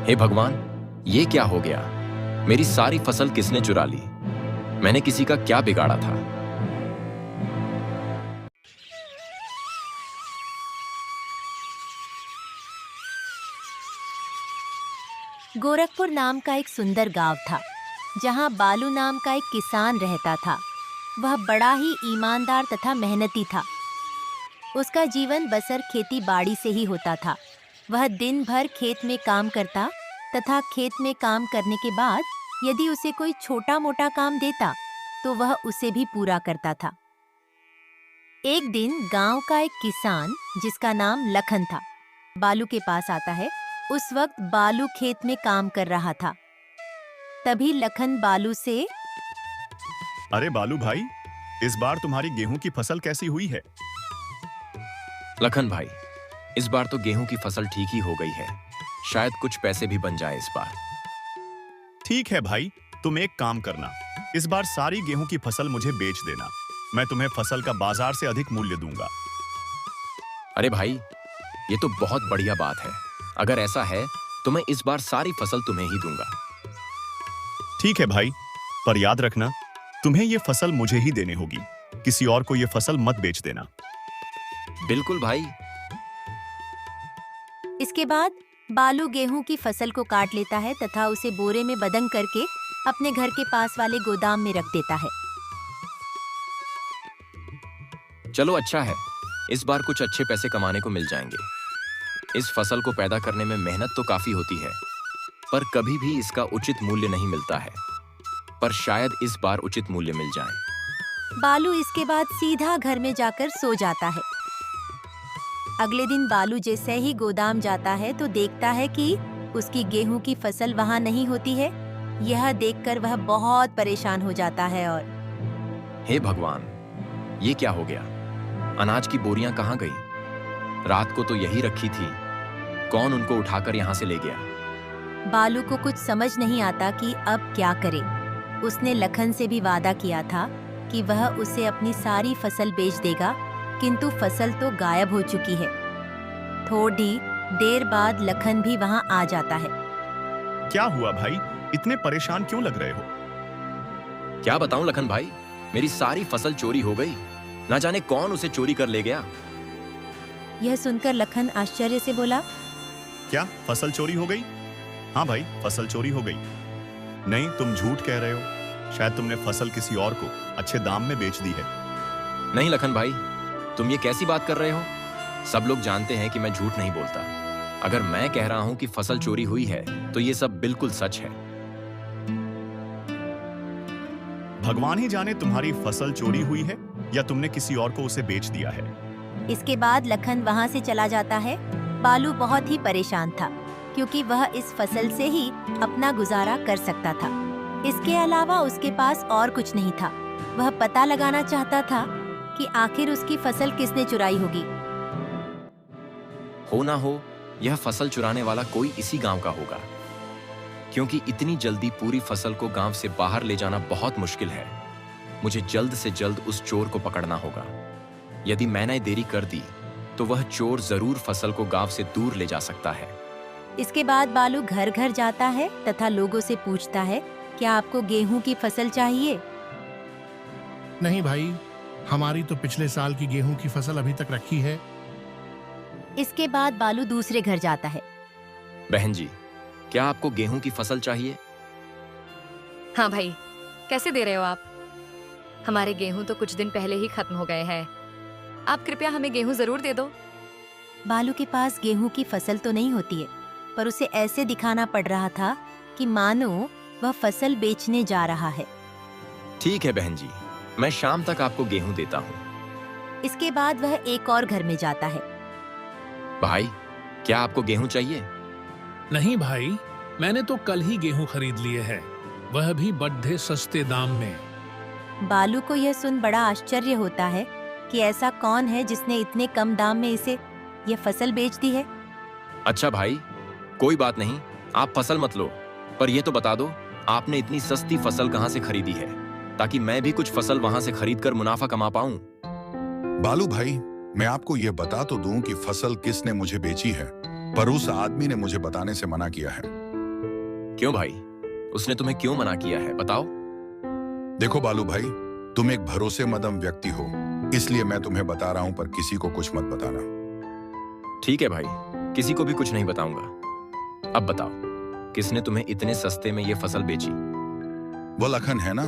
हे भगवान, ये क्या हो गया? मेरी सारी फसल किसने चुरा ली? मैंने किसी का क्या बिगाड़ा था? गोरखपुर नाम का एक सुंदर गांव था, जहां बालू नाम का एक किसान रहता था। वह बड़ा ही ईमानदार तथा मेहनती था। उसका जीवन बसर खेती बाड़ी से ही होता था। वह दिन भर खेत में काम करता तथा खेत में काम करने के बाद यदि उसे कोई छोटा मोटा काम देता तो वह उसे भी पूरा करता था। एक दिन गांव का एक किसान जिसका नाम लखन था, बालू के पास आता है। उस वक्त बालू खेत में काम कर रहा था। तभी लखन बालू से, अरे बालू भाई, इस बार तुम्हारी गेहूं की फसल कैसी हुई है? लखन भाई, इस बार तो गेहूं की फसल ठीक ही हो गई है। शायद कुछ पैसे भी बन जाए इस बार। ठीक है भाई, तुम एक काम करना, इस बार सारी गेहूं की फसल मुझे बेच देना। मैं तुम्हें फसल का बाजार से अधिक मूल्य दूंगा। अरे भाई, ये तो बहुत बढ़िया बात है। अगर ऐसा है तो मैं इस बार सारी फसल तुम्हें ही दूंगा। ठीक है भाई, पर याद रखना, तुम्हें ये फसल मुझे ही देनी होगी। किसी और को ये फसल मत बेच देना। बिल्कुल भाई। इसके बाद बालू गेहूं की फसल को काट लेता है तथा उसे बोरे में बंद करके अपने घर के पास वाले गोदाम में रख देता है। चलो अच्छा है, इस बार कुछ अच्छे पैसे कमाने को मिल जाएंगे। इस फसल को पैदा करने में मेहनत तो काफी होती है, पर कभी भी इसका उचित मूल्य नहीं मिलता है। पर शायद इस बार उचित मूल्य मिल जाए। बालू इसके बाद सीधा घर में जाकर सो जाता है। अगले दिन बालू जैसे ही गोदाम जाता है तो देखता है कि उसकी गेहूं की फसल वहां नहीं होती है। यह देखकर वह बहुत परेशान हो जाता है और, हे भगवान, ये क्या हो गया? अनाज की बोरियां कहाँ गई? रात को तो यही रखी थी। कौन उनको उठाकर यहाँ से ले गया? बालू को कुछ समझ नहीं आता कि अब क्या करे। उसने लखन से भी वादा किया था कि वह उसे अपनी सारी फसल बेच देगा, किंतु फसल तो गायब हो चुकी है। थोड़ी देर बाद लखन भी वहां आ जाता है। क्या हुआ भाई, इतने परेशान क्यों लग रहे हो? क्या बताऊं लखन भाई, मेरी सारी फसल चोरी हो गई। ना जाने कौन उसे चोरी कर ले गया। यह सुनकर लखन आश्चर्य से बोला, क्या फसल चोरी हो गई? हाँ भाई, फसल चोरी हो गई। नहीं, तुम झूठ कह रहे हो। शायद तुमने फसल किसी और को अच्छे दाम में बेच दी है। नहीं लखन भाई, तुम ये कैसी बात कर रहे हो? सब लोग जानते हैं कि मैं झूठ नहीं बोलता। अगर मैं कह रहा हूं कि फसल चोरी हुई है तो ये सब बिल्कुल सच है। भगवान ही जाने तुम्हारी फसल चोरी हुई है या तुमने किसी और को उसे बेच दिया है। इसके बाद लखन वहां से चला जाता है। बालू बहुत ही परेशान था, क्योंकि वह इस फसल से ही अपना गुजारा कर सकता था। इसके अलावा उसके पास और कुछ नहीं था। वह पता लगाना चाहता था कि आखिर उसकी फसल किसने चुराई होगी। हो ना हो, यह फसल चुराने वाला कोई इसी गांव का होगा, क्योंकि इतनी जल्दी पूरी फसल को गांव से बाहर ले जाना बहुत मुश्किल है। मुझे जल्द से जल्द उस चोर को पकड़ना होगा। यदि मैंने देरी कर दी तो वह चोर जरूर फसल को गांव से दूर ले जा सकता है। इसके बाद बालू घर घर जाता है तथा लोगों से पूछता है, क्या आपको गेहूं की फसल चाहिए? नहीं भाई, हमारी तो पिछले साल की गेहूं की फसल अभी तक रखी है। इसके बाद बालू दूसरे घर जाता है। बहन जी, क्या आपको गेहूं की फसल चाहिए? हाँ भाई, कैसे दे रहे हो आप? हमारे गेहूं तो कुछ दिन पहले ही खत्म हो गए हैं। आप कृपया हमें गेहूं जरूर दे दो। बालू के पास गेहूं की फसल तो नहीं होती है, पर उसे ऐसे दिखाना पड़ रहा था कि मानो वह फसल बेचने जा रहा है। ठीक है बहन जी, मैं शाम तक आपको गेहूं देता हूँ। इसके बाद वह एक और घर में जाता है। भाई, क्या आपको गेहूं चाहिए? नहीं भाई, मैंने तो कल ही गेहूं खरीद लिए हैं, वह भी बड़े सस्ते दाम में। बालू को यह सुन बड़ा आश्चर्य होता है कि ऐसा कौन है जिसने इतने कम दाम में इसे यह फसल बेच दी है। अच्छा भाई, कोई बात नहीं, आप फसल मत लो, पर यह तो बता दो, आपने इतनी सस्ती फसल कहां से खरीदी है, ताकि मैं भी कुछ फसल वहां से खरीदकर मुनाफा कमा पाऊं। बालू भाई, मैं आपको यह बता तो दूं कि फसल किसने मुझे बेची है, पर उस आदमी ने मुझे बताने से मना किया है। क्यों भाई? उसने तुम्हें क्यों मना किया है, बताओ। देखो बालू भाई, तुम एक भरोसेमंद व्यक्ति हो, इसलिए मैं तुम्हें बता रहा हूं, पर किसी को कुछ मत बताना। ठीक है भाई, किसी को भी कुछ नहीं बताऊंगा। अब बताओ, किसने तुम्हें इतने सस्ते में ये फसल बेची? वो लखन है ना,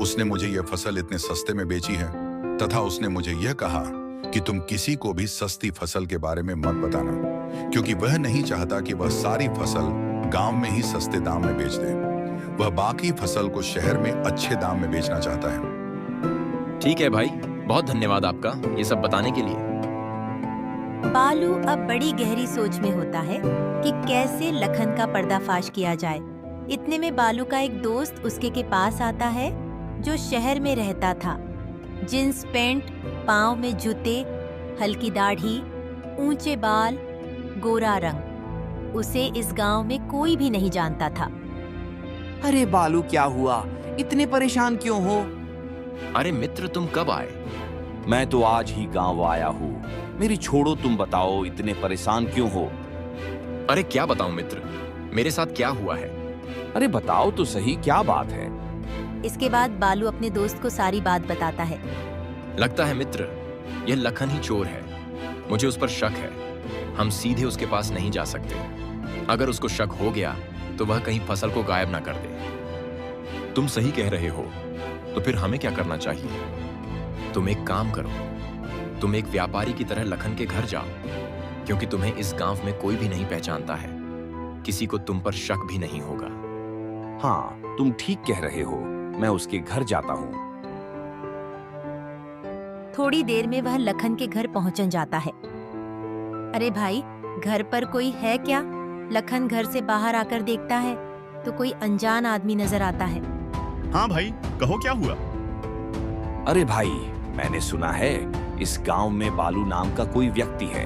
उसने मुझे यह फसल इतने सस्ते में बेची है, तथा उसने मुझे यह कहा कि तुम किसी को भी सस्ती फसल के बारे में मत बताना, क्योंकि वह नहीं चाहता कि वह सारी फसल गांव में ही सस्ते दाम में बेच दे। वह बाकी फसल को शहर में अच्छे दाम में बेचना चाहता है। ठीक है भाई, बहुत धन्यवाद आपका ये सब बताने के लिए। बालू अब बड़ी गहरी सोच में होता है कि कैसे लखन का पर्दाफाश किया जाए। इतने में बालू का एक दोस्त उसके के पास आता है, जो शहर में रहता था। जींस पैंट, पाँव में जूते, हल्की दाढ़ी, ऊंचे बाल, गोरा रंग। उसे इस गांव में कोई भी नहीं जानता था। अरे बालू, क्या हुआ? इतने परेशान क्यों हो? अरे मित्र, तुम कब आए? मैं तो आज ही गांव आया हूँ। मेरी छोड़ो, तुम बताओ इतने परेशान क्यों हो? अरे क्या बताऊं मित्र, मेरे साथ क्या हुआ है। अरे बताओ तो सही, क्या बात है? इसके बाद बालू अपने दोस्त को सारी बात बताता है। लगता है मित्र, यह लखन ही चोर है। मुझे उस पर शक है। हम सीधे उसके पास नहीं जा सकते। अगर उसको शक हो गया तो वह कहीं फसल को गायब ना कर दे। तुम सही कह रहे हो, तो फिर हमें क्या करना चाहिए? तुम एक काम करो, तुम एक व्यापारी की तरह लखन के घर जाओ, क्योंकि तुम्हें इस गांव में कोई भी नहीं पहचानता है। किसी को तुम पर शक भी नहीं होगा। हाँ, तुम ठीक कह रहे हो। मैं उसके घर जाता हूँ। थोड़ी देर में वह लखन के घर पहुंचन जाता है। अरे भाई, घर पर कोई है क्या? लखन घर से बाहर आकर देखता है तो कोई अनजान आदमी नजर आता है। हाँ भाई, कहो क्या हुआ? अरे भाई, मैंने सुना है इस गांव में बालू नाम का कोई व्यक्ति है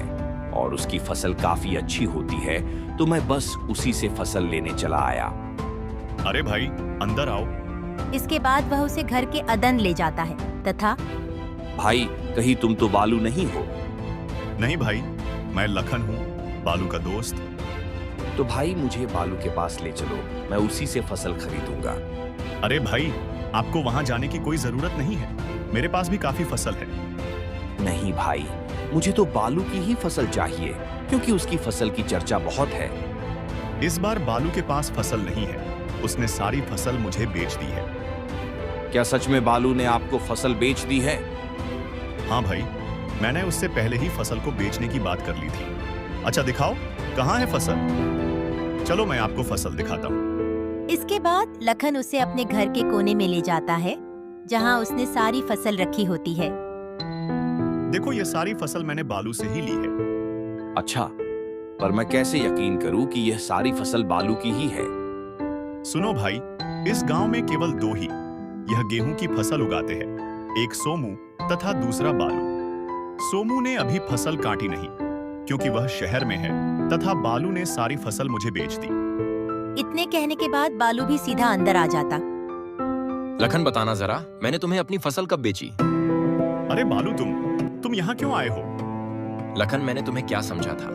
और उसकी फसल काफी अच्छी होती है, तो मैं बस उसी से फसल लेने चला आया। अरे भाई, अंदर आओ। इसके बाद वह उसे घर के अदन ले जाता है तथा भाई, कहीं तुम तो बालू नहीं हो? नहीं भाई, मैं लखन हूँ, बालू का दोस्त। तो भाई मुझे बालू के पास ले चलो, मैं उसी से फसल खरीदूंगा। अरे भाई, आपको वहां जाने की कोई जरूरत नहीं है, मेरे पास भी काफी फसल है। नहीं भाई, मुझे तो बालू की ही फसल चाहिए, क्योंकि उसकी फसल की चर्चा बहुत है। इस बार बालू के पास फसल नहीं है, उसने सारी फसल मुझे बेच दी है। क्या सच में बालू ने आपको फसल बेच दी है? हाँ भाई, मैंने उससे पहले ही फसल को बेचने की बात कर ली थी। अच्छा दिखाओ, कहाँ है फसल? चलो मैं आपको फसल दिखाता हूँ। इसके बाद लखन उसे अपने घर के कोने में ले जाता है, जहाँ उसने सारी फसल रखी होती है। देखो, ये सारी फसल मैंने बालू से ही ली है। अच्छा, पर मैं कैसे यकीन करूं कि यह सारी फसल बालू की ही है? सुनो भाई, इस गांव में केवल दो ही यह गेहूं की फसल उगाते हैं, एक सोमू तथा दूसरा बालू। सोमू ने अभी फसल काटी नहीं, क्योंकि वह शहर में है, तथा बालू ने सारी फसल मुझे बेच दी। इतने कहने के बाद बालू भी सीधा अंदर आ जाता। लखन, बताना जरा, मैंने तुम्हें अपनी फसल कब बेची? अरे बालू, तुम यहाँ क्यों आए हो? लखन, मैंने तुम्हें क्या समझा था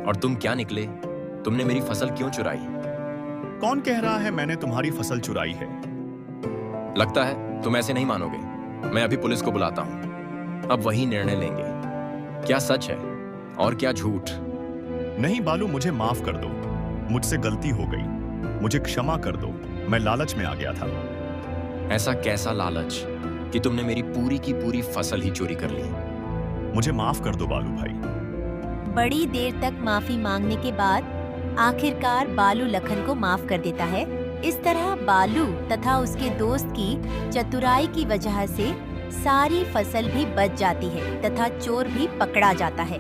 और तुम क्या निकले? तुमने मेरी फसल क्यों चुराई? कौन कह रहा है मैंने तुम्हारी फसल चुराई है? लगता है तुम ऐसे नहीं मानोगे। मैं अभी पुलिस को बुलाता हूँ, अब वही निर्णय लेंगे, क्या सच है और क्या झूठ। नहीं बालू, मुझे माफ कर दो, मुझसे गलती हो गई, मुझे क्षमा कर दो, मैं लालच में आ गया था। ऐसा कैसा लालच कि तुमने मेरी पूरी की पूरी फसल ही चोरी कर ली? मुझे माफ कर दो बालू भाई। बड़ी देर तक माफी मांगने के बाद आखिरकार बालू लखन को माफ कर देता है। इस तरह बालू तथा उसके दोस्त की चतुराई की वजह से सारी फसल भी बच जाती है तथा चोर भी पकड़ा जाता है।